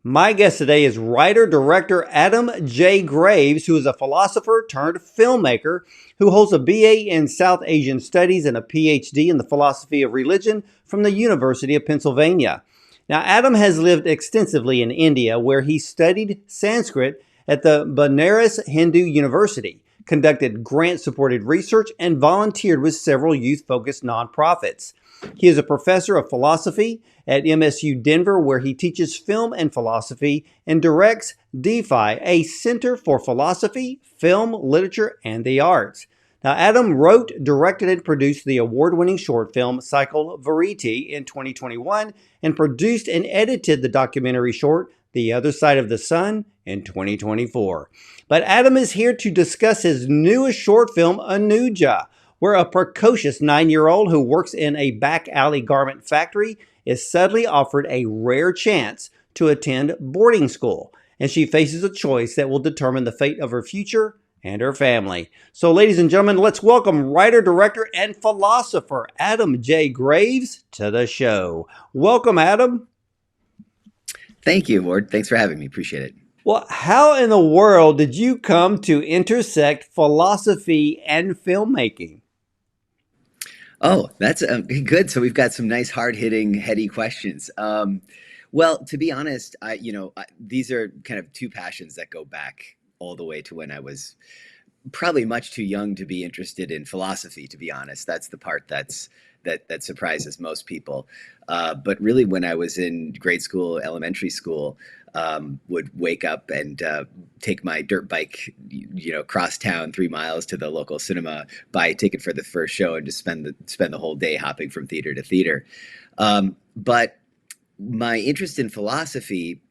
My guest today is writer-director Adam J. Graves, who is a philosopher-turned-filmmaker who holds a BA in South Asian Studies and a Ph.D. in the philosophy of religion from the University of Pennsylvania. Now, Adam has lived extensively in India, where he studied Sanskrit at the Ba-nair-as Hindu University, conducted grant-supported research, and volunteered with several youth-focused nonprofits. He is a professor of philosophy at MSU Denver, where he teaches film and philosophy and directs Dphi, a center for philosophy, film, literature, and the arts. Now, Adam wrote, directed, and produced the award-winning short film Cycle Vé-ree-teé in 2021 and produced and edited the documentary short The Other Side of the Sun in 2024. But Adam is here to discuss his newest short film, ANUJA, where a precocious 9-year-old who works in a back alley garment factory is suddenly offered a rare chance to attend boarding school, and she faces a choice that will determine the fate of her future and her family. So, ladies and gentlemen, let's welcome writer, director, and philosopher Adam J. Graves to the show. Welcome, Adam. Thank you, Ward. Thanks for having me. Appreciate it. Well, how in the world did you come to intersect philosophy and filmmaking? Oh, that's good. So we've got some nice, hard-hitting, heady questions. Well, to be honest, these are kind of two passions that go back all the way to when I was probably much too young to be interested in philosophy. To be honest, that's the part that surprises most people. But really, when I was in grade school, elementary school, would wake up and take my dirt bike, cross town 3 miles to the local cinema, buy a ticket for the first show, and just spend the whole day hopping from theater to theater. But my interest in philosophy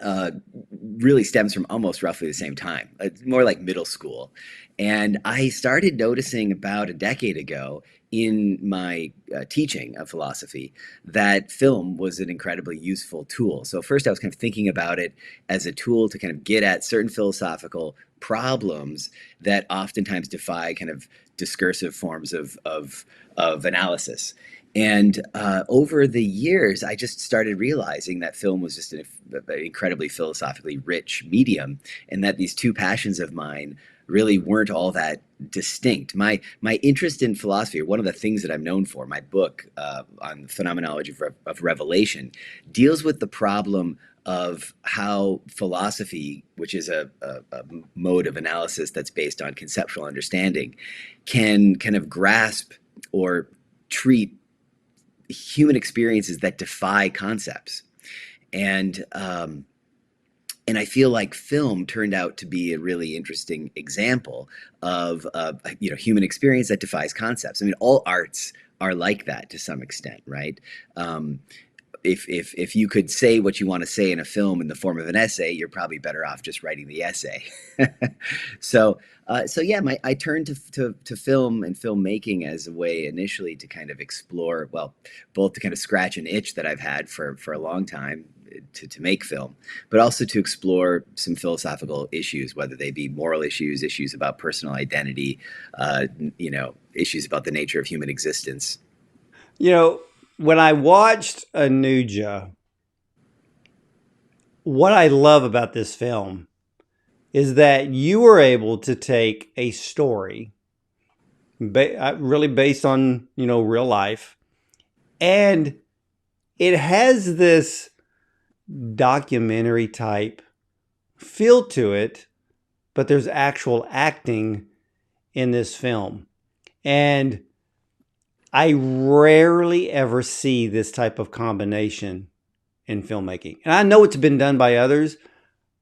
really stems from almost roughly the same time. It's more like middle school. And I started noticing about a decade ago in my teaching of philosophy that film was an incredibly useful tool. So first I was kind of thinking about it as a tool to kind of get at certain philosophical problems that oftentimes defy kind of discursive forms of analysis. And over the years, I just started realizing that film was just an incredibly philosophically rich medium, and that these two passions of mine really weren't all that distinct. My interest in philosophy, or one of the things that I'm known for, my book on the phenomenology of revelation, deals with the problem of how philosophy, which is a mode of analysis that's based on conceptual understanding, can kind of grasp or treat human experiences that defy concepts. And I feel like film turned out to be a really interesting example of human experience that defies concepts. I mean, all arts are like that to some extent, right? If you could say what you want to say in a film in the form of an essay, you're probably better off just writing the essay. So yeah, I turned to film and filmmaking as a way initially to kind of explore, well, both to kind of scratch an itch that I've had for a long time to make film, but also to explore some philosophical issues, whether they be moral issues, issues about personal identity, issues about the nature of human existence. When I watched ANUJA, what I love about this film is that you were able to take a story really based on, real life, and it has this documentary type feel to it, but there's actual acting in this film. And I rarely ever see this type of combination in filmmaking. And I know it's been done by others,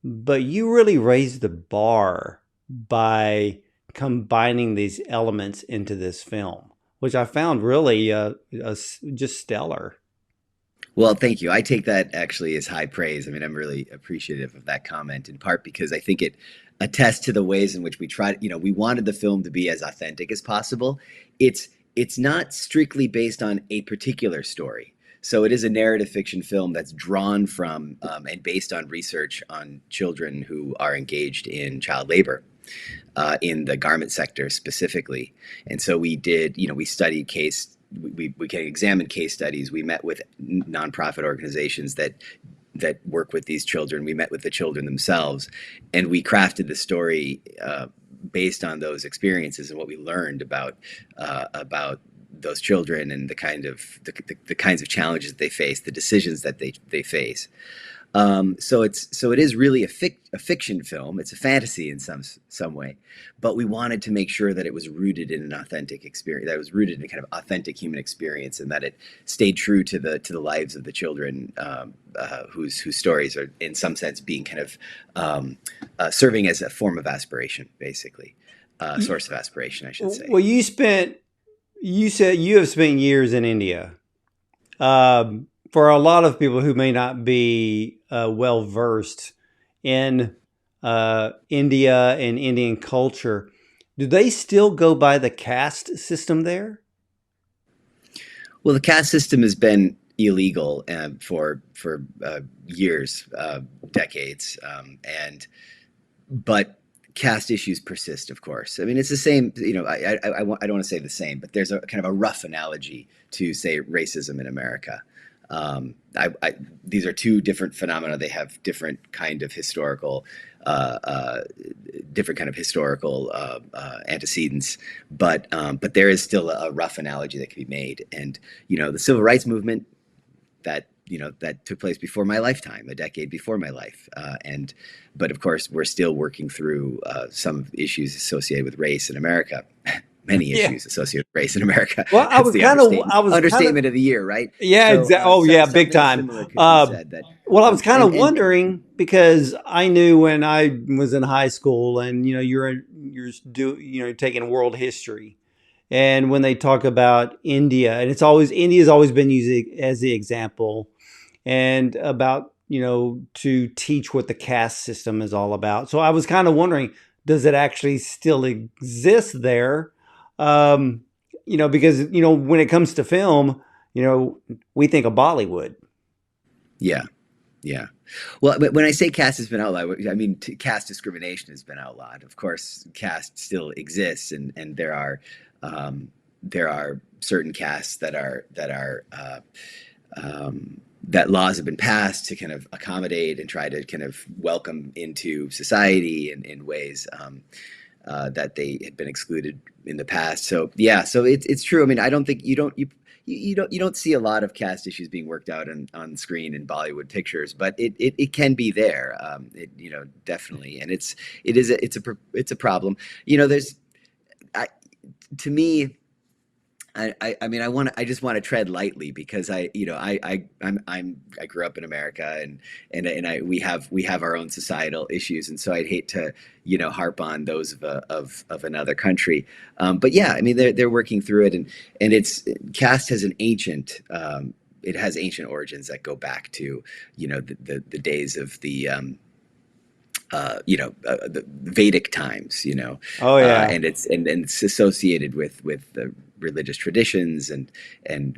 but you really raised the bar by combining these elements into this film, which I found really just stellar. Well, thank you. I take that actually as high praise. I mean, I'm really appreciative of that comment, in part because I think it attests to the ways in which we tried, we wanted the film to be as authentic as possible. It's not strictly based on a particular story. So it is a narrative fiction film that's drawn from and based on research on children who are engaged in child labor in the garment sector specifically. And so we did, we studied we can examine case studies. We met with nonprofit organizations that that work with these children. We met with the children themselves, and we crafted the story based on those experiences and what we learned about those children and the kinds of challenges they face, the decisions that they face. So it is really a fiction film. It's a fantasy in some way, but we wanted to make sure that it was rooted in an authentic experience, that it was rooted in a kind of authentic human experience, and that it stayed true to the lives of the children, whose stories are in some sense being kind of serving as a form of aspiration, basically, source of aspiration, I should say. Well, you said you have spent years in India. For a lot of people who may not be well versed in India and Indian culture, do they still go by the caste system there? Well, the caste system has been illegal for years, decades, but caste issues persist, of course. I mean, it's the same. I don't want to say the same, but there's a kind of a rough analogy to, say, racism in America. These are two different phenomena. They have different kind of historical antecedents, but there is still a rough analogy that can be made. And the civil rights movement that took place before my lifetime, a decade before my life, but of course we're still working through some issues associated with race in America. Many issues associated with race in America. Well, I was understatement of the year, right? Yeah, so, exactly. Oh, yeah, big time. Well, I was kind of wondering, because I knew when I was in high school, and you're taking world history, and when they talk about India, and India's always been used as the example, and about to teach what the caste system is all about. So I was kind of wondering, does it actually still exist there? Because when it comes to film, we think of Bollywood. Yeah. Well, but when I say caste has been outlawed, I mean caste discrimination has been outlawed. Of course, caste still exists, and there are certain castes that laws have been passed to kind of accommodate and try to kind of welcome into society in ways that they had been excluded in the past. So yeah, so it's true. I mean, I don't think you don't see a lot of caste issues being worked out on screen in Bollywood pictures, but it can be there, definitely, and it's a problem. To me, I just want to tread lightly, because I grew up in America, and we have our own societal issues, and so I'd hate to harp on those of another country. But yeah, I mean they're working through it, and caste has it has ancient origins that go back to the days of the Vedic times, Oh yeah. and it's associated with the religious traditions and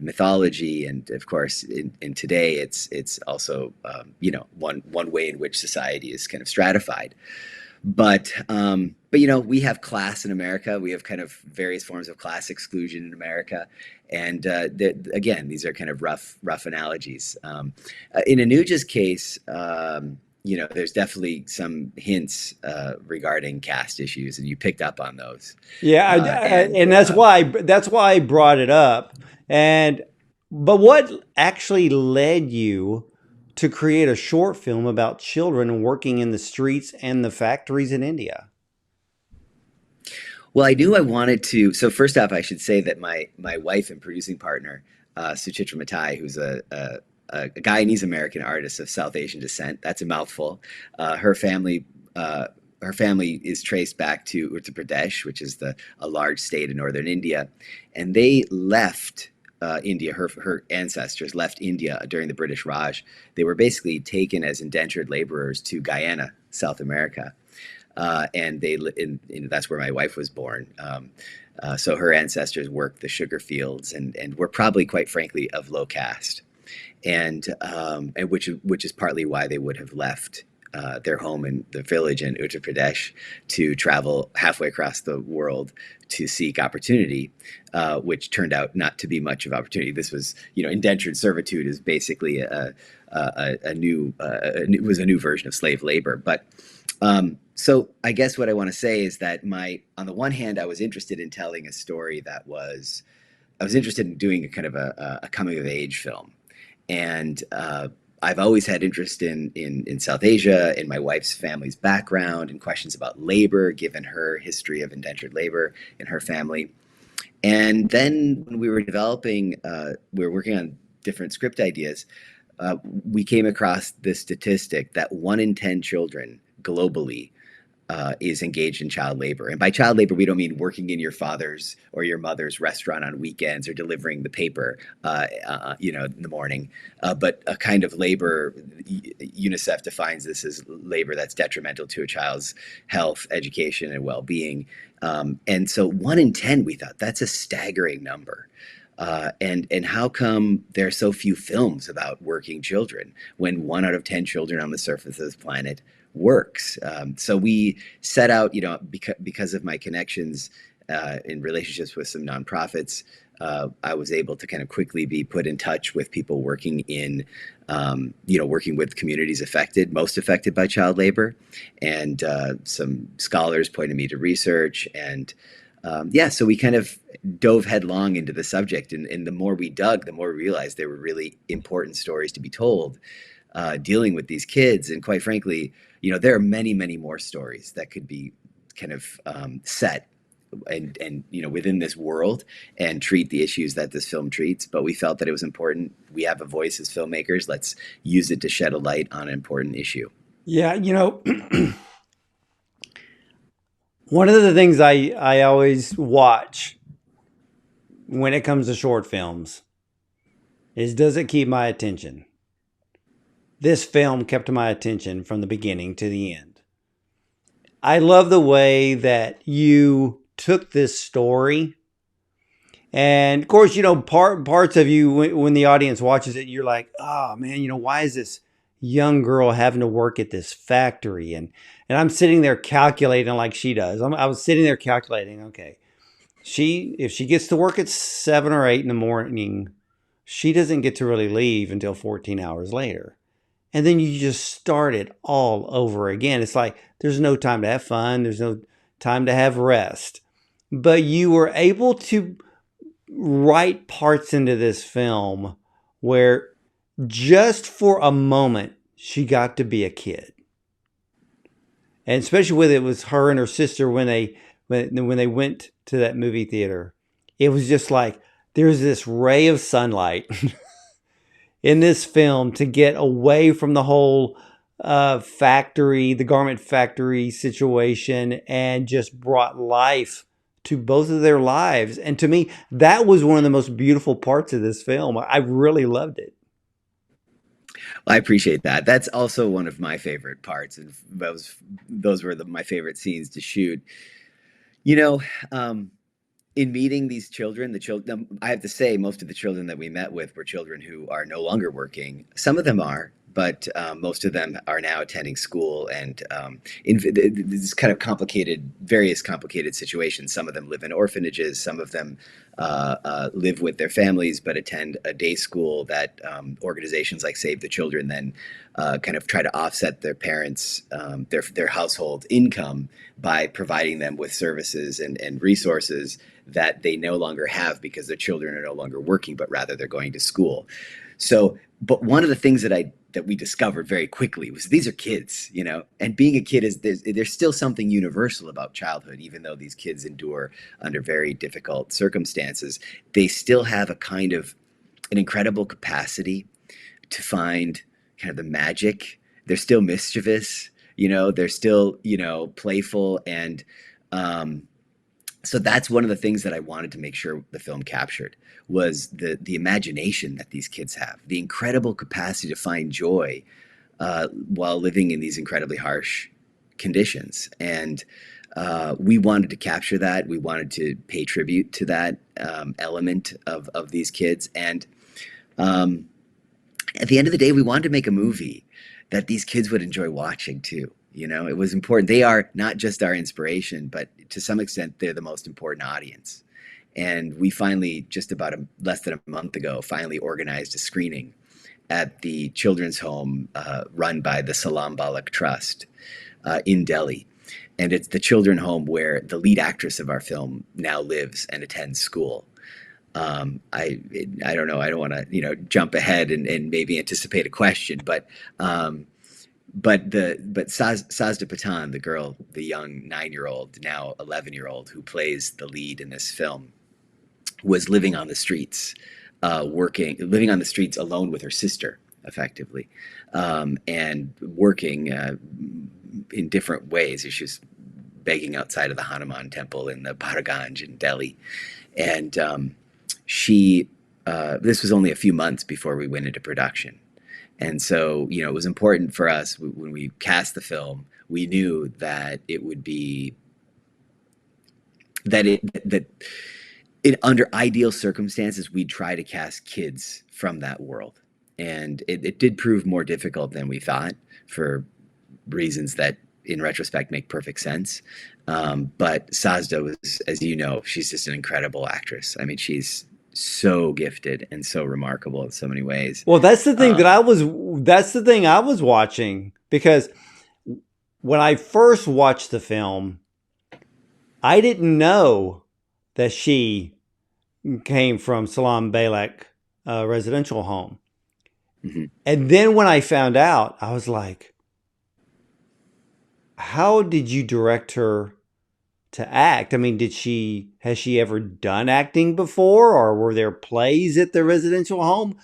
mythology, and of course in today it's also one way in which society is kind of stratified. But we have class in America. We have kind of various forms of class exclusion in America, and again, these are kind of rough analogies. In ANUJA's case, there's definitely some hints regarding caste issues, and you picked up on those. Yeah, and that's why I brought it up. But what actually led you to create a short film about children working in the streets and the factories in India? Well, I knew I wanted to. So first off, I should say that my wife and producing partner, Suchitra Matai, who's a Guyanese American artist of South Asian descent. That's a mouthful. Her family is traced back to Uttar Pradesh, which is a large state in northern India, and they left India. Her ancestors left India during the British Raj. They were basically taken as indentured laborers to Guyana, South America, and that's where my wife was born. So her ancestors worked the sugar fields and were probably, quite frankly, of low caste. And which is partly why they would have left their home in the village in Uttar Pradesh to travel halfway across the world to seek opportunity, which turned out not to be much of opportunity. This was, indentured servitude is basically it was a new version of slave labor. But so I guess what I want to say is that on the one hand, I was interested in telling a story I was interested in doing a kind of a coming of age film. And I've always had interest in South Asia, in my wife's family's background, and questions about labor, given her history of indentured labor in her family. And then when we were we were working on different script ideas, we came across this statistic that 1 in 10 children globally is engaged in child labor. And by child labor, we don't mean working in your father's or your mother's restaurant on weekends or delivering the paper, in the morning, but a kind of labor. UNICEF defines this as labor that's detrimental to a child's health, education, and well-being. And so 1 in 10, we thought that's a staggering number. And how come there are so few films about working children when 1 out of 10 children on the surface of this planet works? So we set out, because of my connections in relationships with some nonprofits, I was able to kind of quickly be put in touch with people working working with communities most affected by child labor. And some scholars pointed me to research. And so we kind of dove headlong into the subject. And the more we dug, the more we realized there were really important stories to be told dealing with these kids. And quite frankly, there are many, many more stories that could be kind of set and within this world and treat the issues that this film treats. But we felt that it was important. We have a voice as filmmakers. Let's use it to shed a light on an important issue. Yeah, one of the things I always watch when it comes to short films is, does it keep my attention? This film kept my attention from the beginning to the end. I love the way that you took this story. And of course, parts of you, when the audience watches it, you're like, oh man, why is this young girl having to work at this factory? And I'm sitting there calculating like she does. I was sitting there calculating, okay, if she gets to work at 7 or 8 in the morning, she doesn't get to really leave until 14 hours later. And then you just start it all over again. It's like there's no time to have fun. There's no time to have rest. But you were able to write parts into this film where just for a moment, she got to be a kid. And especially when it was her and her sister when they went to that movie theater, it was just like there's this ray of sunlight in this film to get away from the whole the garment factory situation, and just brought life to both of their lives. And to me, that was one of the most beautiful parts of this film. I really loved it. Well, I appreciate that. That's also one of my favorite parts, and those were my favorite scenes to shoot. In meeting these children, I have to say, most of the children that we met with were children who are no longer working. Some of them are, but most of them are now attending school, and in this kind of various complicated situations. Some of them live in orphanages. Some of them live with their families, but attend a day school that organizations like Save the Children then kind of try to offset their parents' their household income by providing them with services and resources that they no longer have because their children are no longer working, but rather they're going to school. So, but one of the things that we discovered very quickly was these are kids, and being a kid there's still something universal about childhood. Even though these kids endure under very difficult circumstances, they still have an incredible capacity to find kind of the magic. They're still mischievous, they're still, playful. And so that's one of the things that I wanted to make sure the film captured was the imagination that these kids have, the incredible capacity to find joy while living in these incredibly harsh conditions. And we wanted to capture that. We wanted to pay tribute to that element of these kids. And at the end of the day, we wanted to make a movie that these kids would enjoy watching too. It was important. They are not just our inspiration, but to some extent, they're the most important audience. And we finally, just about less than a month ago, finally organized a screening at the children's home run by the Salam Balak Trust in Delhi. And it's the children's home where the lead actress of our film now lives and attends school. I don't know. I don't want to jump ahead and maybe anticipate a question, but Sazda Patan, the young 9-year-old, now 11-year-old, who plays the lead in this film, was living on the streets, living on the streets alone with her sister, effectively, and working in different ways. She was begging outside of the Hanuman temple in the Paraganj in Delhi, and this was only a few months before we went into production. And so, it was important for us when we cast the film. We knew that it would be that under ideal circumstances, we'd try to cast kids from that world. And it did prove more difficult than we thought for reasons that, in retrospect, make perfect sense. But Sazda was, as you know, she's just an incredible actress. I mean, she's so gifted and so remarkable in so many ways. Well, that's the thing that's the thing I was watching, because when I first watched the film, I didn't know that she came from Salam Balak residential home. Mm-hmm. And then when I found out, I was like, how did you direct her to act? I mean, has she ever done acting before, or were there plays at the residential home?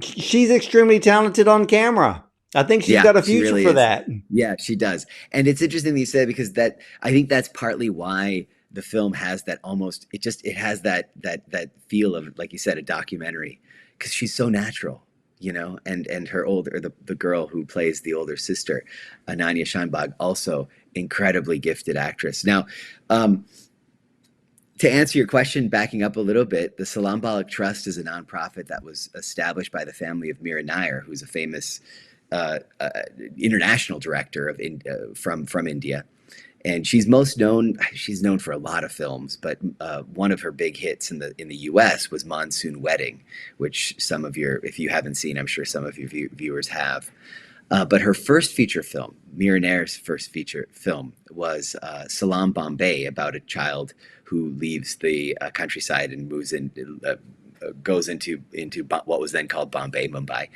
She's extremely talented on camera. I think she's got a future for that. Yeah, she does. And it's interesting that you said, because I think that's partly why the film has that it has that feel of, like you said, a documentary, because she's so natural. And her the girl who plays the older sister, Ananya Shanbag, also incredibly gifted actress. Now, to answer your question, backing up a little bit, the Salam Balak Trust is a nonprofit that was established by the family of Meera Nair, who's a famous international director from India. And she's known for a lot of films, but one of her big hits in the U.S. was Monsoon Wedding, which if you haven't seen, I'm sure some of your viewers have. But her first feature film, Meera Nair's first feature film, was Salam Bombay, about a child who leaves the countryside and goes into what was then called Bombay, Mumbai,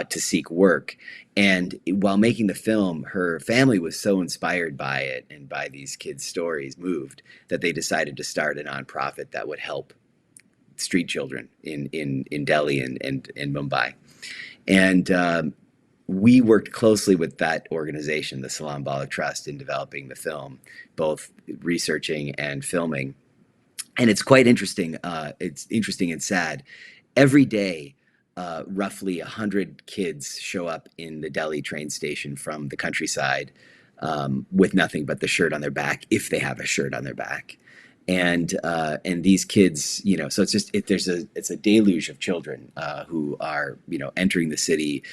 to seek work. And while making the film, her family was so inspired by it and by these kids' stories, moved, that they decided to start a nonprofit that would help street children in Delhi and Mumbai. And we worked closely with that organization, the Salam Balak Trust, in developing the film, both researching and filming. And it's quite interesting. It's interesting and sad. Every day, roughly 100 kids show up in the Delhi train station from the countryside with nothing but the shirt on their back, if they have a shirt on their back. And these kids, so it's a deluge of children who are, entering the city.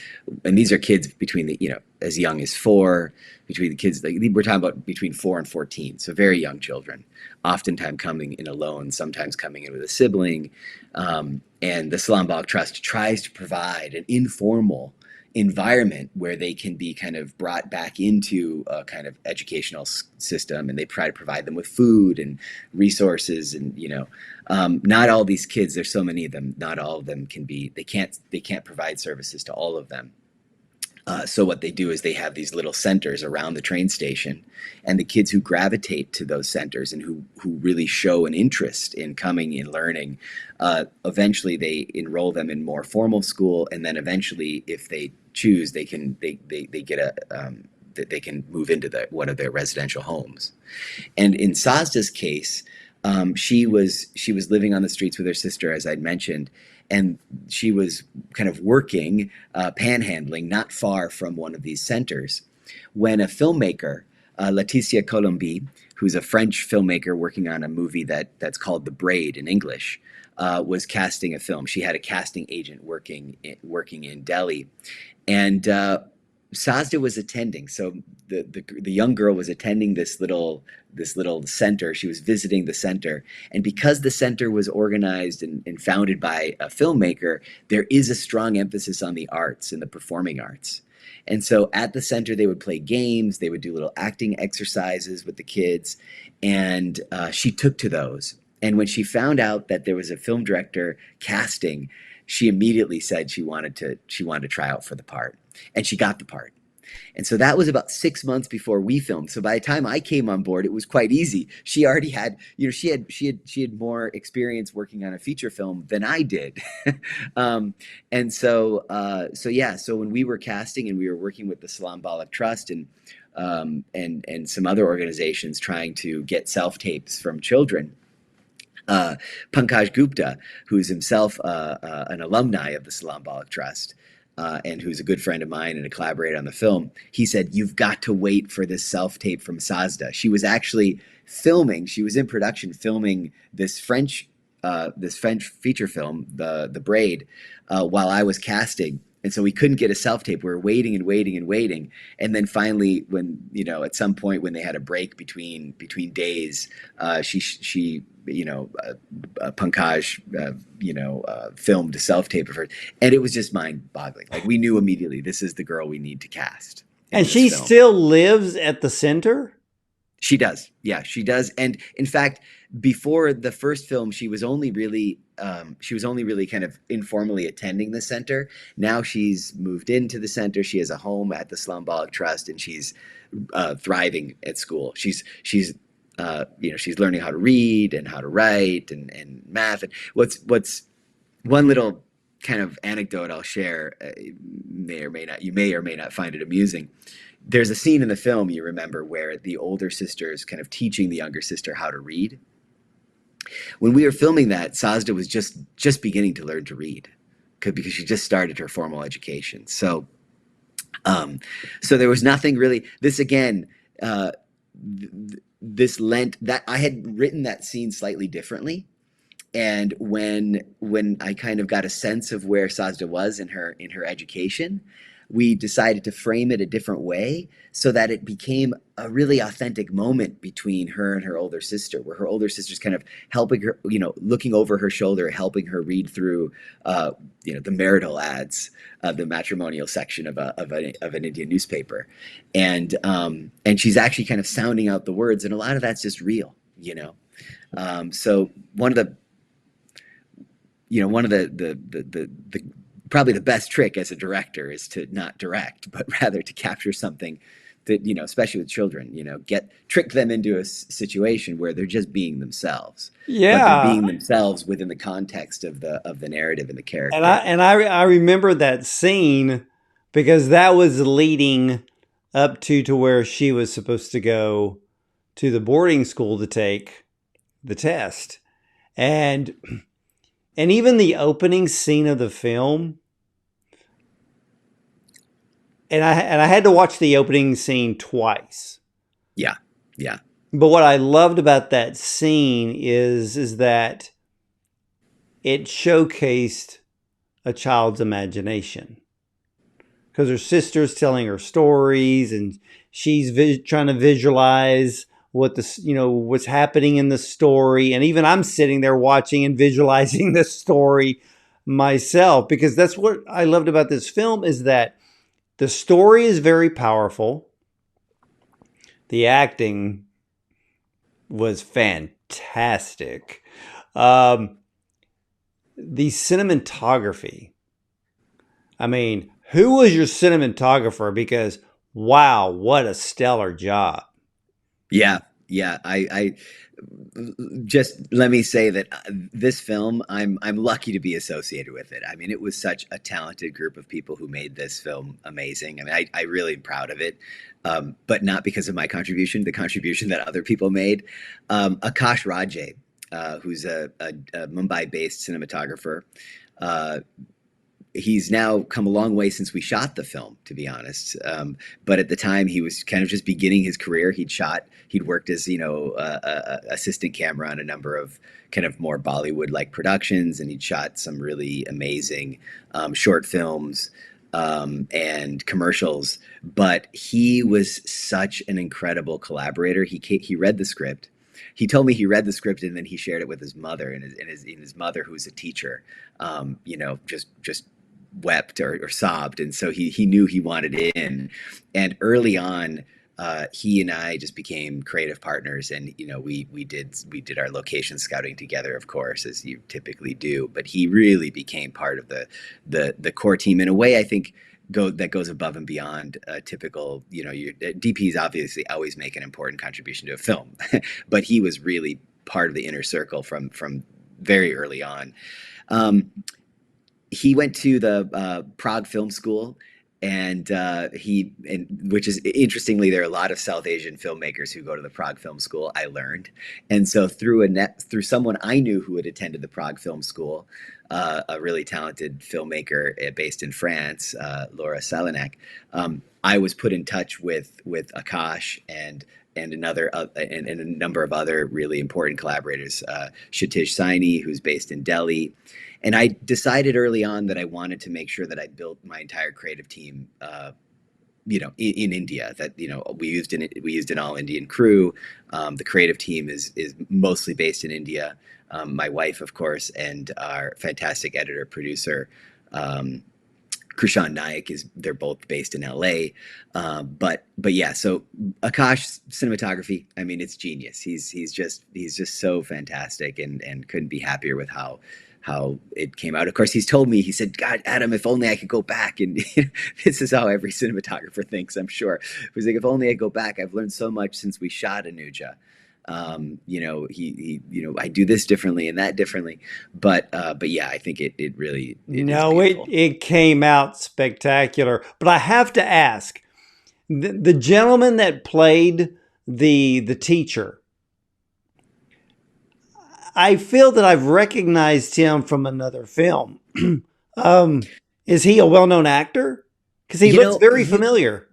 And these are kids between as young as 4, between the kids, we're talking about between 4 and 14. So very young children, oftentimes coming in alone, sometimes coming in with a sibling. And the Salam Balak Trust tries to provide an informal environment where they can be kind of brought back into a kind of educational system, and they try to provide them with food and resources. And not all these kids, there's so many of them, not all of them they can't provide services to all of them. So what they do is they have these little centers around the train station, and the kids who gravitate to those centers and who really show an interest in coming and learning, eventually they enroll them in more formal school, and then eventually, if they choose, they can they can move into one of their residential homes. And in Sazda's case, she was living on the streets with her sister, as I'd mentioned. And she was kind of working, panhandling, not far from one of these centers, when a filmmaker, Laetitia Colombi, who's a French filmmaker working on a movie that's called The Braid in English, was casting a film. She had a casting agent working in Delhi, and Sazda was attending. So the young girl was attending this little center. She was visiting the center, and because the center was organized and founded by a filmmaker, there is a strong emphasis on the arts and the performing arts. And so at the center, they would play games. They would do little acting exercises with the kids, and she took to those. And when she found out that there was a film director casting, she immediately said she wanted to try out for the part, and she got the part. And so that was about 6 months before we filmed. So by the time I came on board, it was quite easy. She already had, she had more experience working on a feature film than I did. um, and so yeah. So when we were casting and we were working with the Salam Balak Trust and some other organizations trying to get self tapes from children, uh, Pankaj Gupta, who's himself an alumni of the Salam Balak Trust, and who's a good friend of mine and a collaborator on the film, he said, "You've got to wait for this self tape from Sazda." She was actually filming, she was in production filming this French feature film, the Braid, while I was casting. And so we couldn't get a self tape. We were waiting and waiting and waiting. And then finally, when, at some point when they had a break between days, she Pankaj, filmed a self tape of her, and it was just mind boggling. Like, we knew immediately, this is the girl we need to cast in And this she film. still lives at the center? She does. Yeah, she does. And in fact, before the first film, she was only really kind of informally attending the center. Now she's moved into the center. She has a home at the Salam Balak Trust, and she's thriving at school. She's learning how to read and how to write and math. And what's one little kind of anecdote I'll share, you may or may not find it amusing. There's a scene in the film, you remember, where the older sister is kind of teaching the younger sister how to read. When we were filming that, Sazda was just beginning to learn to read because she just started her formal education. So there was nothing really. This again, this lent that I had written that scene slightly differently. And when I kind of got a sense of where Sazda was in her education, we decided to frame it a different way so that it became a really authentic moment between her and her older sister, where her older sister's kind of helping her, looking over her shoulder, helping her read through, the marital ads of the matrimonial section of an Indian newspaper, and she's actually kind of sounding out the words, and a lot of that's just real. So one of the probably the best trick as a director is to not direct, but rather to capture something that, especially with children, trick them into a situation where they're just being themselves, but they're being Yeah. themselves within the context of the narrative and the And I character. and I remember that scene because that was leading up to where she was supposed to go to the boarding school to take the test. And even the opening scene of the film, and I had to watch the opening scene twice. Yeah, yeah, But what I loved about that scene is that it showcased a child's imagination because her sister's telling her stories and she's trying to visualize what's happening in the story, and even I'm sitting there watching and visualizing the story myself, because that's what I loved about this film, is that the story is very powerful. The acting was fantastic. Um, the cinematography. I mean, who was your cinematographer? Because wow, what a stellar job. yeah, yeah. I just let me say that this film, I'm lucky to be associated with it. I mean, it was such a talented group of people who made this film amazing. I mean, I really am proud of it, but not because of my contribution, the contribution that other people made. Akash Rajay, who's a Mumbai-based cinematographer. Uh, he's now come a long way since we shot the film, to be honest. But at the time, he was kind of just beginning his career. He'd worked as, assistant camera on a number of kind of more Bollywood like productions, and he'd shot some really amazing short films. and commercials. But he was such an incredible collaborator. He read the script. He told me he read the script and then he shared it with his mother, and his mother, who was a teacher, just wept or sobbed, and so he knew he wanted in. And early on, he and I just became creative partners, and we did our location scouting together, of course, as you typically do. But he really became part of the core team in a way, I think, that goes above and beyond typical. DPs obviously always make an important contribution to a film, but he was really part of the inner circle from very early on. He went to the Prague Film School, and which is interestingly, there are a lot of South Asian filmmakers who go to the Prague Film School, I learned. And so through someone I knew who had attended the Prague Film School, a really talented filmmaker based in France, Laura Salinak, I was put in touch with Akash and a number of other really important collaborators, Kshitij Saini, who's based in Delhi. And I decided early on that I wanted to make sure that I built my entire creative team, in India. That we used an all Indian crew. The creative team is mostly based in India. My wife, of course, and our fantastic editor producer, Krishan Nayak, they're both based in LA. But yeah, so Akash cinematography, I mean, it's genius. He's just so fantastic, and couldn't be happier with how it came out. Of course, he's told me, he said, God, Adam, if only I could go back. And this is how every cinematographer thinks, I'm sure. He's like, if only I go back, I've learned so much since we shot ANUJA. I do this differently and that differently. But yeah, I think it really, is beautiful. It came out spectacular. But I have to ask, the gentleman that played the teacher, I feel that I've recognized him from another film. Is he a well-known actor? Because he looks very familiar.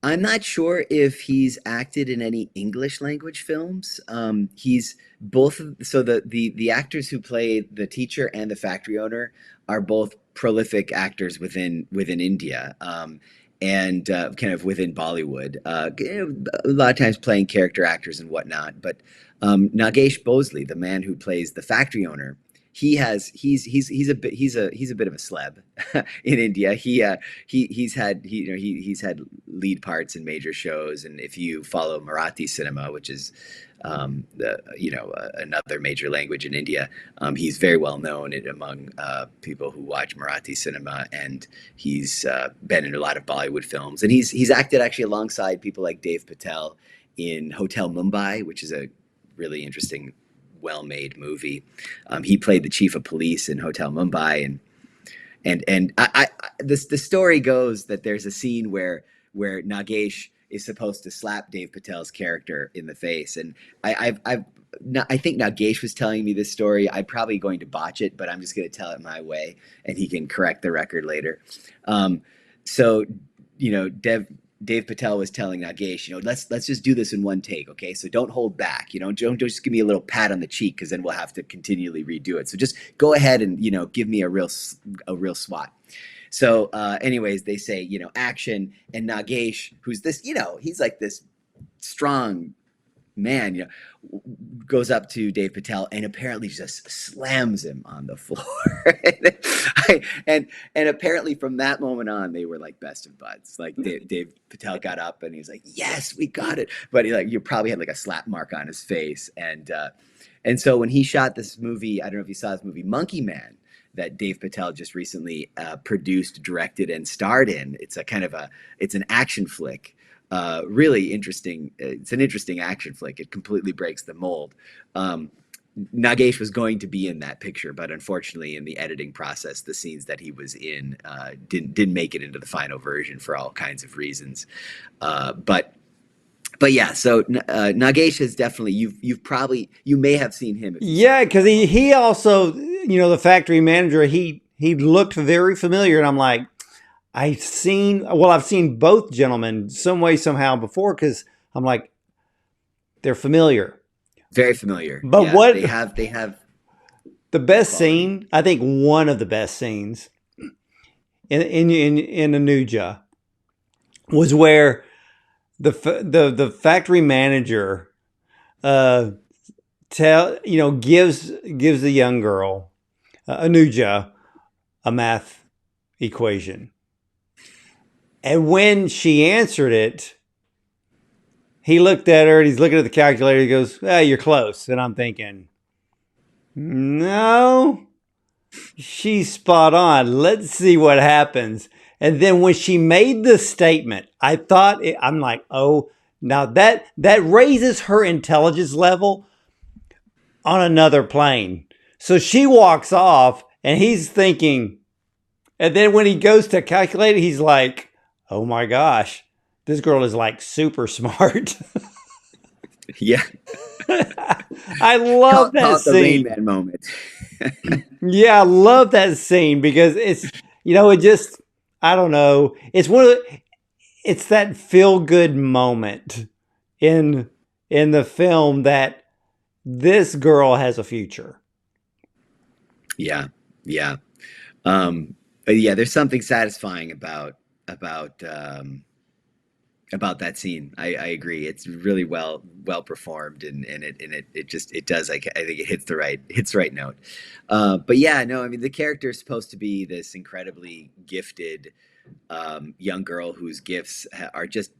I'm not sure if he's acted in any English language films. He's both. So the actors who play the teacher and the factory owner are both prolific actors within India. And kind of within Bollywood, a lot of times playing character actors and whatnot. But Nagesh Bosley, the man who plays the factory owner, he's a bit of a celeb in India. He's had lead parts in major shows, and if you follow Marathi cinema, which is another major language in India, he's very well known among people who watch Marathi cinema, and he's been in a lot of Bollywood films, and he's acted actually alongside people like Dev Patel in Hotel Mumbai, which is a really interesting, well-made movie. He played the chief of police in Hotel Mumbai, and the story goes that there's a scene where Nagesh is supposed to slap Dev Patel's character in the face, and I think Nagesh was telling me this story. I'm probably going to botch it, but I'm just going to tell it my way, and he can correct the record later. So Dev Patel was telling Nagesh, let's just do this in one take, okay? So don't hold back, don't just give me a little pat on the cheek, because then we'll have to continually redo it. So just go ahead and give me a real swat. So anyways, they say action, and Nagesh, who's this, he's like this strong man, goes up to Dev Patel and apparently just slams him on the floor. and apparently from that moment on, they were like best of buds. Like Dev Patel got up and he was like, yes, we got it. But you probably had like a slap mark on his face. And so when he shot this movie, I don't know if you saw this movie, Monkey Man, that Dev Patel just recently produced, directed, and starred in. It's an action flick. Really interesting. It's an interesting action flick. It completely breaks the mold. Nagesh was going to be in that picture, but unfortunately, in the editing process, the scenes that he was in didn't make it into the final version for all kinds of reasons. But yeah, so Nagesh is definitely, you may have seen him. Yeah, because he also, the factory manager, he looked very familiar, and I'm like, I've seen both gentlemen some way, somehow before, because I'm like, they're familiar. Very familiar. But yeah, what they have the best scene, I think one of the best scenes in ANUJA was where the factory manager uh gives the young girl ANUJA a math equation, and when she answered it, he looked at her and he's looking at the calculator. He goes, "Ah, you're close." And I'm thinking, no, she's spot on. Let's see what happens. And then when she made the statement, I'm like, oh, now that raises her intelligence level on another plane. So she walks off and he's thinking, and then when he goes to calculate it, he's like, oh my gosh, this girl is like super smart. Yeah. I love Call that it the Rain scene. Man moment. Yeah, I love that scene because it just, I don't know. It's that feel good moment in the film that this girl has a future. Yeah, yeah. But yeah, there's something satisfying about about that scene. I agree. It's really well performed, and it just it does. I think it hits the right note. But yeah, no, I mean the character is supposed to be this incredibly gifted young girl whose gifts are just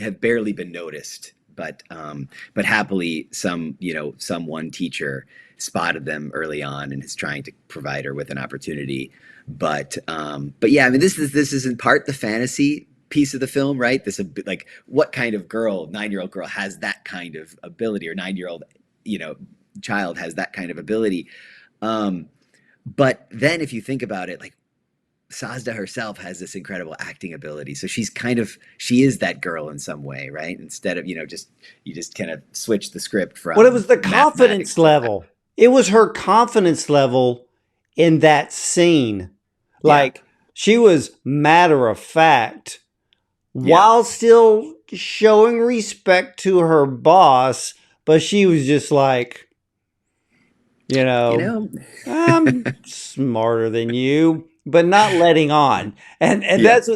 have barely been noticed. But happily, some one teacher spotted them early on and is trying to provide her with an opportunity. But yeah, I mean, this is in part the fantasy piece of the film, right? This like what kind of girl, 9-year-old girl, has that kind of ability, or 9-year-old, you know, child has that kind of ability. Um, but then if you think about it, like Sazda herself has this incredible acting ability. So she is that girl in some way, right? Instead of, you just kind of switch the script Well, it from was the mathematics confidence to level. It was her confidence level in that scene. yeah, Like she was matter of fact yeah. while still showing respect to her boss, but she was just like, you You know, know? I'm smarter than you, but not letting on. And Yeah, that's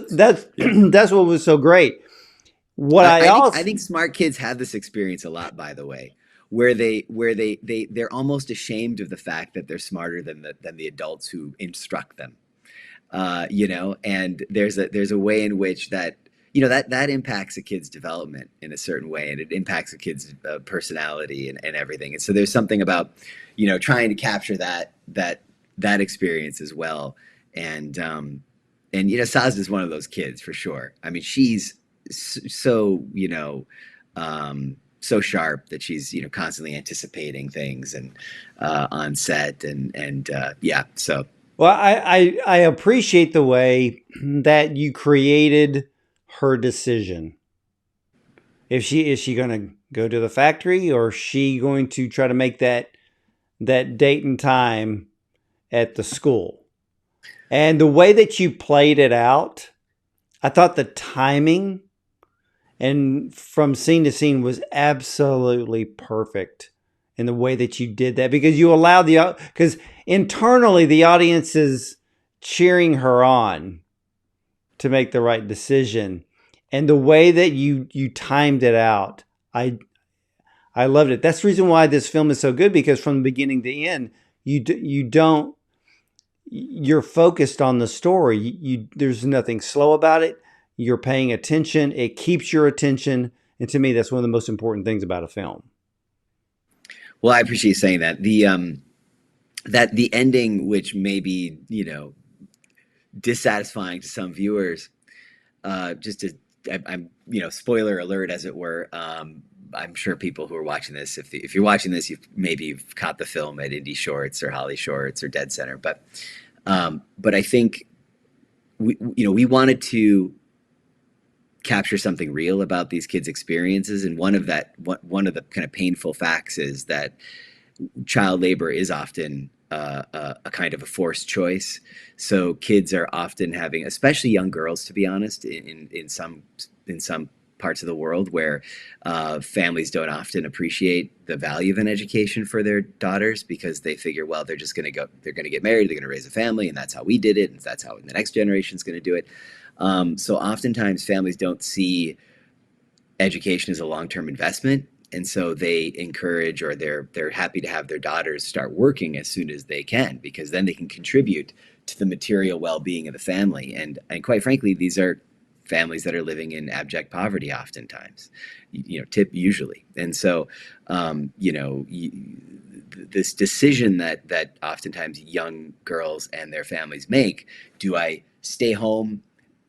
yeah. that's what was so great. What I I also think smart kids have this experience a lot, by the way, where they're almost ashamed of the fact that they're smarter than the adults who instruct them. And there's a way in which that impacts a kid's development in a certain way, and it impacts a kid's personality and everything. And so there's something about trying to capture that experience as well. And Saz is one of those kids for sure. I mean, she's so so sharp that she's constantly anticipating things and on set and yeah. So well, I appreciate the way that you created her decision. If she is she going to go to the factory, or is she going to try to make that date and time at the school? And the way that you played it out, I thought the timing and from scene to scene was absolutely perfect in the way that you did that, because you allowed because internally the audience is cheering her on to make the right decision, and the way that you timed it out, I loved it. That's the reason why this film is so good, because from the beginning to end, you don't you're focused on the story. There's nothing slow about it. You're paying attention. It keeps your attention, and to me, that's one of the most important things about a film. well, I appreciate you saying that. That the ending, which may be dissatisfying to some viewers, just to I'm spoiler alert, as it were. I'm sure people who are watching this, if you're watching this, you've caught the film at Indie Shorts or HollyShorts or Dead Center. But I think we wanted to capture something real about these kids' experiences, and one of the kind of painful facts is that child labor is often a kind of a forced choice. So kids are often having, especially young girls, to be honest, in some parts of the world where families don't often appreciate the value of an education for their daughters because they figure, well, they're going to get married, they're going to raise a family, and that's how we did it, and that's how the next generation is going to do it. So oftentimes families don't see education as a long-term investment. And so they encourage, or they're happy to have their daughters start working as soon as they can, because then they can contribute to the material well-being of the family. And quite frankly, these are families that are living in abject poverty oftentimes, usually. And so, this decision that oftentimes young girls and their families make: do I stay home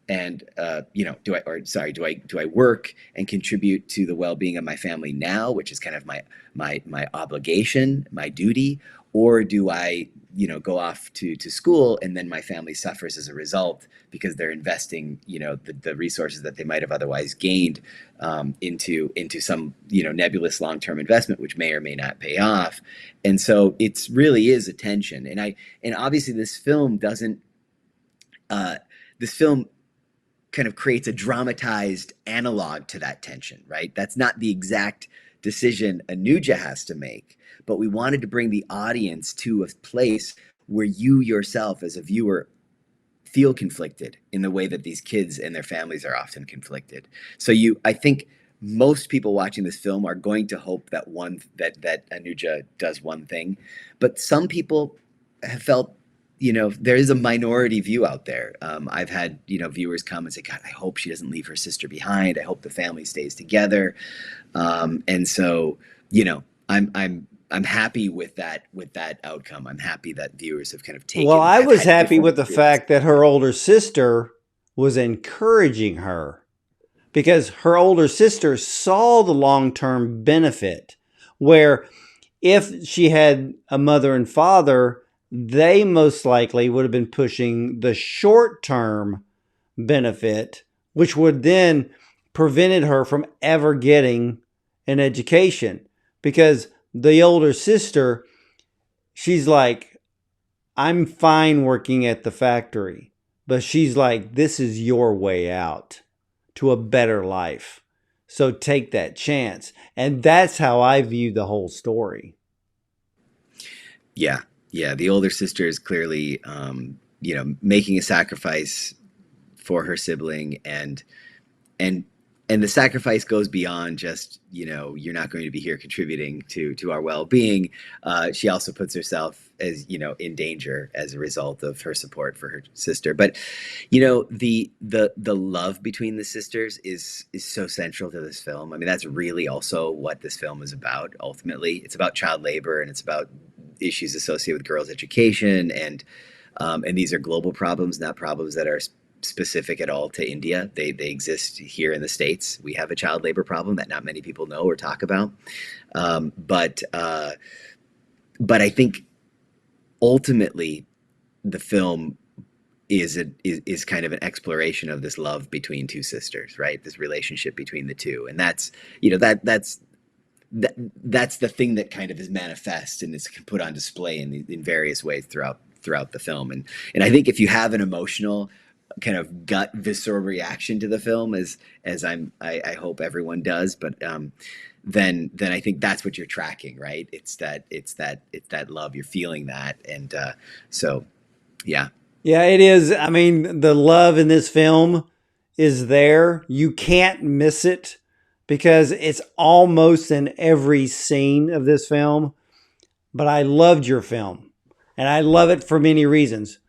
and do I work and contribute to the well-being of my family now, which is kind of my obligation, my duty, or do I go off to school and then my family suffers as a result because they're investing the resources that they might have otherwise gained into some nebulous long-term investment, which may or may not pay off. And so it's really is a tension. And obviously this film doesn't kind of creates a dramatized analog to that tension, right? That's not the exact decision ANUJA has to make, but we wanted to bring the audience to a place where you yourself as a viewer feel conflicted in the way that these kids and their families are often conflicted. So I think most people watching this film are going to hope that that ANUJA does one thing, but some people have felt there is a minority view out there. I've had, viewers come and say, God, I hope she doesn't leave her sister behind. I hope the family stays together. And so, I'm happy with that outcome. I'm happy that viewers have kind of taken. Well, I was happy with the fact that her older sister was encouraging her, because her older sister saw the long-term benefit, where if she had a mother and father, they most likely would have been pushing the short-term benefit, which would then prevented her from ever getting an education. Because the older sister, she's like, I'm fine working at the factory, but she's like, this is your way out to a better life. So take that chance. And that's how I view the whole story. Yeah. Yeah, the older sister is clearly, making a sacrifice for her sibling, and the sacrifice goes beyond just, you're not going to be here contributing to our well-being. She also puts herself as, in danger as a result of her support for her sister. But, the love between the sisters is so central to this film. I mean, that's really also what this film is about. Ultimately, it's about child labor, and it's about issues associated with girls' education, and these are global problems, not problems that are specific at all to India. They exist here in the States. We have a child labor problem that not many people know or talk about. But I think ultimately the film is kind of an exploration of this love between two sisters, right? This relationship between the two, and that's the thing that kind of is manifest and is put on display in various ways throughout the film. And I think if you have an emotional kind of gut visceral reaction to the film, as I hope everyone does, but then I think that's what you're tracking, right? It's that love, you're feeling that, and so yeah. Yeah, it is. I mean, the love in this film is there. You can't miss it, because it's almost in every scene of this film. But I loved your film, and I love it for many reasons.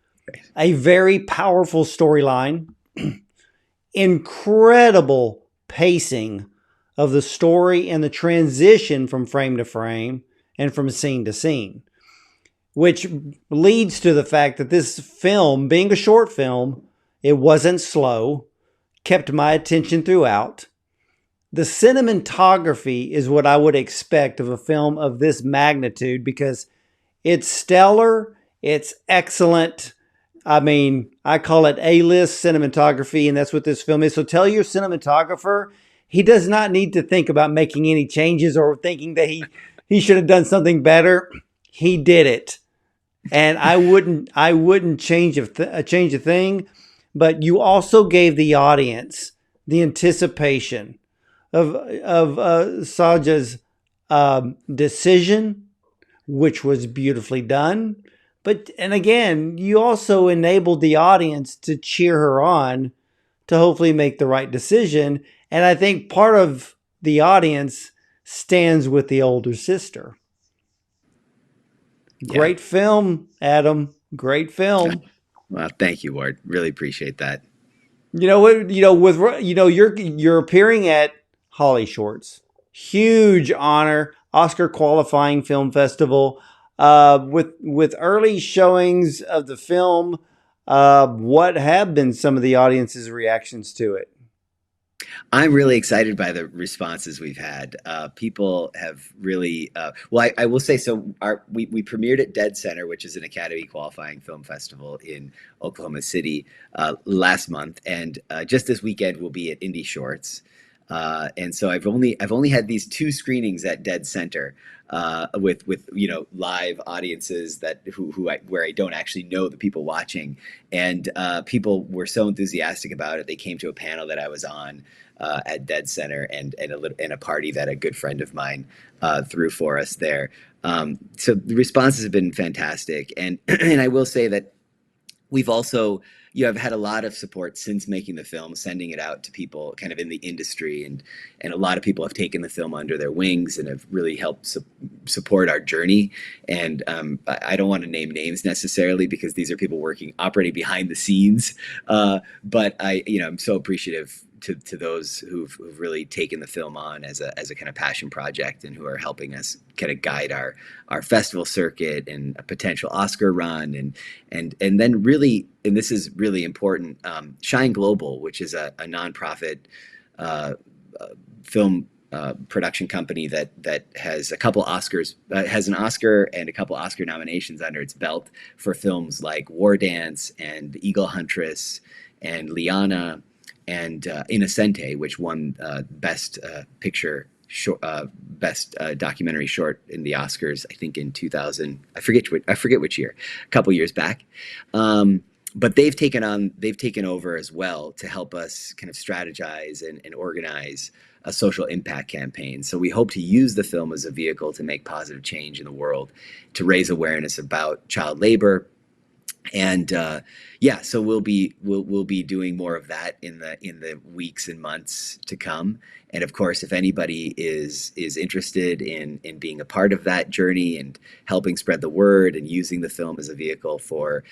A very powerful storyline, incredible pacing of the story and the transition from frame to frame and from scene to scene, which leads to the fact that this film, being a short film, it wasn't slow, kept my attention throughout. The cinematography is what I would expect of a film of this magnitude, because it's stellar, it's excellent. I mean, I call it A-list cinematography, and that's what this film is. So tell your cinematographer he does not need to think about making any changes or thinking that he should have done something better. He did it. And I wouldn't change a thing, but you also gave the audience the anticipation Saja's decision, which was beautifully done. But, and again, you also enabled the audience to cheer her on to hopefully make the right decision. And I think part of the audience stands with the older sister. Yeah. Great film, Adam. Great film. Well, thank you, Ward. Really appreciate that. You know what? You're appearing at HollyShorts. Huge honor, Oscar qualifying film festival. With early showings of the film, what have been some of the audience's reactions to it? I'm really excited by the responses we've had. People have really, well, I will say, so we premiered at Dead Center, which is an Academy qualifying film festival in Oklahoma City last month. And just this weekend, we'll be at Indie Shorts. And so I've only had these two screenings at Dead Center with live audiences where I don't actually know the people watching, and people were so enthusiastic about it. They came to a panel that I was on at Dead Center and a party that a good friend of mine threw for us there. So the responses have been fantastic, and and I will say that we've also I've had a lot of support since making the film, sending it out to people kind of in the industry, and a lot of people have taken the film under their wings and have really helped support our journey. And I don't want to name names necessarily because these are people operating behind the scenes, but I'm so appreciative to those who've really taken the film on as a kind of passion project and who are helping us kind of guide our festival circuit and a potential Oscar run, and then really, and this is really important, Shine Global, which is a nonprofit film production company that has a couple Oscars, has an Oscar and a couple Oscar nominations under its belt for films like War Dance and Eagle Huntress and Liana and Innocente, which won Best Picture, Best Documentary Short in the Oscars, I think in 2000. I forget which year, a couple years back. But they've taken over as well to help us kind of strategize and organize a social impact campaign. So we hope to use the film as a vehicle to make positive change in the world, to raise awareness about child labor. And so we'll be doing more of that in the weeks and months to come. And of course, if anybody is interested in being a part of that journey and helping spread the word and using the film as a vehicle for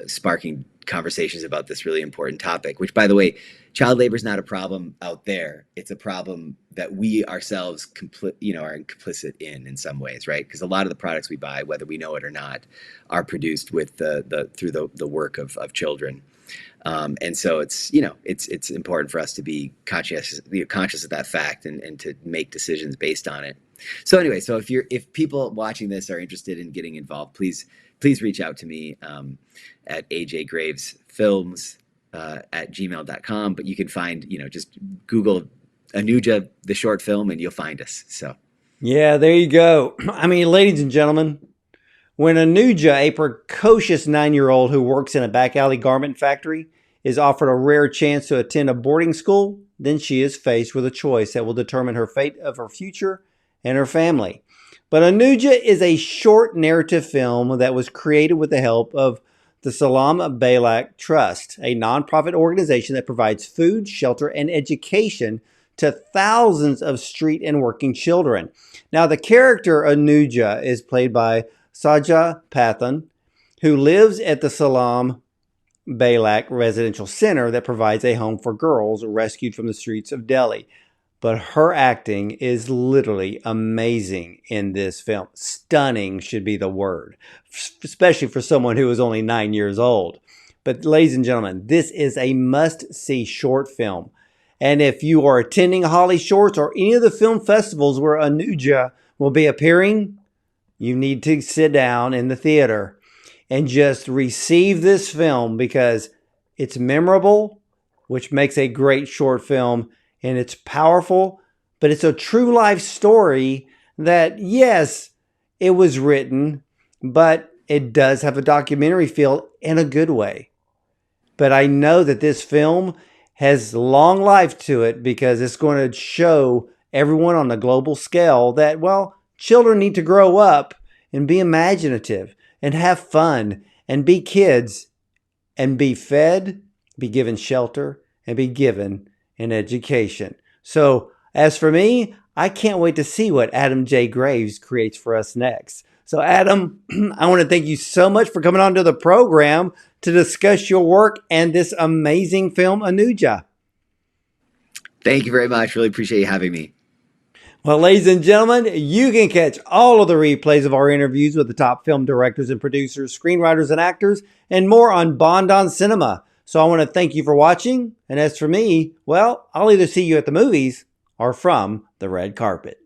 sparking conversations about this really important topic, which, by the way, child labor is not a problem out there. It's a problem that we ourselves are complicit in some ways, right? Because a lot of the products we buy, whether we know it or not, are produced with through the work of children. And so it's important for us to be conscious of that fact and to make decisions based on it. So anyway, so if people watching this are interested in getting involved, please reach out to me at ajgravesfilms at gmail.com. But you can find, just Google ANUJA, the short film, and you'll find us. So yeah, there you go. I mean, ladies and gentlemen, when ANUJA, a precocious 9-year-old who works in a back alley garment factory, is offered a rare chance to attend a boarding school, then she is faced with a choice that will determine her fate of her future and her family. But ANUJA is a short narrative film that was created with the help of the Salam Balak Trust, a nonprofit organization that provides food, shelter, and education to thousands of street and working children. Now, the character ANUJA is played by Saja Pathan, who lives at the Salam Balak Residential Center that provides a home for girls rescued from the streets of Delhi. But her acting is literally amazing in this film. Stunning should be the word, especially for someone who is only 9 years old. But ladies and gentlemen, this is a must-see short film. And if you are attending HollyShorts or any of the film festivals where ANUJA will be appearing, you need to sit down in the theater and just receive this film because it's memorable, which makes a great short film, and it's powerful, but it's a true life story that, yes, it was written, but it does have a documentary feel in a good way. But I know that this film has long life to it because it's going to show everyone on the global scale that, well, children need to grow up and be imaginative and have fun and be kids and be fed, be given shelter, and be given an education. So as for me, I can't wait to see what Adam J. Graves creates for us next. So Adam, I want to thank you so much for coming on to the program to discuss your work and this amazing film, ANUJA. Thank you very much. Really appreciate you having me. Well, ladies and gentlemen, you can catch all of the replays of our interviews with the top film directors and producers, screenwriters and actors, and more on Bond on Cinema. So I want to thank you for watching. And as for me, well, I'll either see you at the movies or from the red carpet.